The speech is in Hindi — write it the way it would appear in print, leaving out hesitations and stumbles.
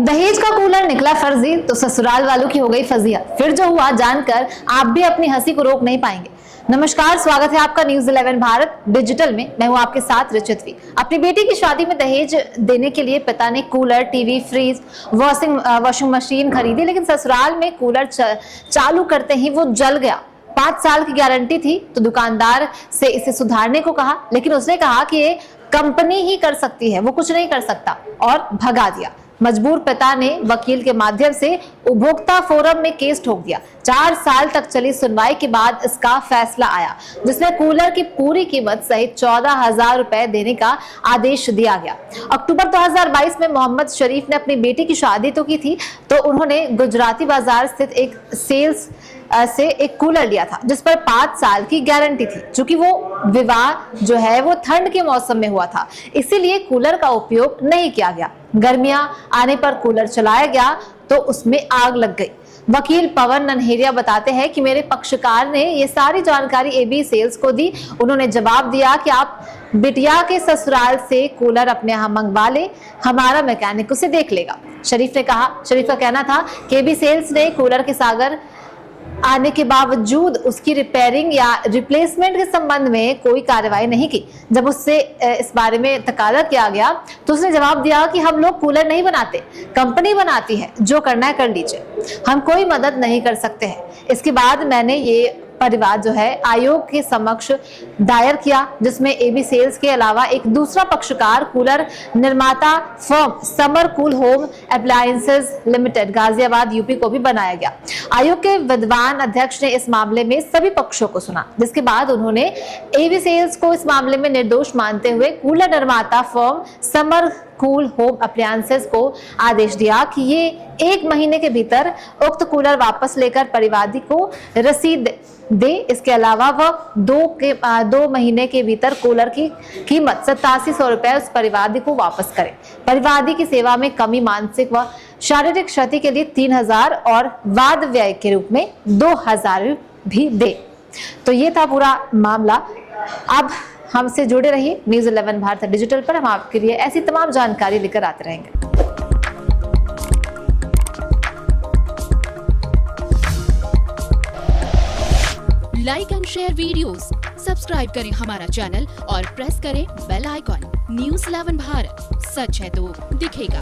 दहेज का कूलर निकला फर्जी तो ससुराल वालों की हो गई फजिया। फिर जो हुआ जानकर आप भी अपनी हंसी को रोक नहीं पाएंगे। नमस्कार, स्वागत है आपका न्यूज़ 11 भारत डिजिटल में। मैं हूं आपके साथ रिचितवी। अपनी बेटी की शादी में दहेज देने के लिए पिता ने cooler, TV, fridge, washing machine खरीदी, लेकिन ससुराल में कूलर चालू करते ही वो जल गया। 5 साल की गारंटी थी तो दुकानदार से इसे सुधारने को कहा, लेकिन उसने कहा कि ये कंपनी ही कर सकती है, वो कुछ नहीं कर सकता, और भगा दिया। मजबूर पिता ने वकील के माध्यम से उपभोक्ता फोरम में केस ठोक दिया। 4 साल तक चली सुनवाई के बाद इसका फैसला आया, जिसमें कूलर की पूरी कीमत सहित 14,000 रुपए देने का आदेश दिया गया। अक्टूबर 2022 में मोहम्मद शरीफ ने अपनी बेटी की शादी तो की थी, तो उन्होंने गुजराती बाजार स्थित एक सेल्स से एक कूलर लिया था, जिस पर 5 साल की गारंटी थी। चूंकि वो विवाह जो है वो ठंड के मौसम में हुआ था, इसीलिए कूलर का उपयोग नहीं किया गया। गर्मियां आने पर कूलर चलाया गया तो उसमें आग लग गई। वकील पवन नन्हेरिया बताते हैं कि मेरे पक्षकार ने ये सारी जानकारी एबी सेल्स को दी। उन्होंने जवाब दिया कि आप बिटिया के ससुराल से कूलर अपने यहाँ मंगवा ले, हमारा मैकेनिक उसे देख लेगा। शरीफ का कहना था कि एबी सेल्स ने कूलर के सागर आने के बावजूद उसकी रिपेयरिंग या रिप्लेसमेंट के संबंध में कोई कार्रवाई नहीं की। जब उससे इस बारे में तकादा किया गया तो उसने जवाब दिया कि हम लोग कूलर नहीं बनाते, कंपनी बनाती है, जो करना है कर लीजिए, हम कोई मदद नहीं कर सकते हैं। इसके बाद मैंने ये परिवाद जो है आयोग के समक्ष दायर किया, जिसमें एबी सेल्स के अलावा एक दूसरा पक्षकार कूलर निर्माता firm summer cool home appliances limited Ghaziabad UP को भी बनाया गया। आयोग के विद्वान अध्यक्ष ने इस मामले में सभी पक्षों को सुना, जिसके बाद उन्होंने एबी सेल्स को इस मामले में निर्दोष मानते हुए कूलर निर्माता firm summer cool home appliances को आदेश दिया कि ये 1 महीने के भीतर उक्त कूलर वापस लेकर परिवादी को रसीद दे। इसके अलावा वह 2 महीने के भीतर कूलर की कीमत 8700 रुपए उस परिवादी को वापस करे। परिवादी की सेवा में कमी, मानसिक व शारीरिक क्षति के लिए 3000 और वाद व्यय के रूप में 2000 भी दे। तो ये था पूरा मामला। अब हमसे जुड़े रहिए न्यूज़ 11 भारत डिजिटल पर। हम आपके लिए ऐसी तमाम जानकारी लेकर आते रहेंगे। Like and share videos, subscribe करें हमारा चैनल और प्रेस करें बेल आइकॉन। न्यूज़ 11 भारत, सच है तो दिखेगा।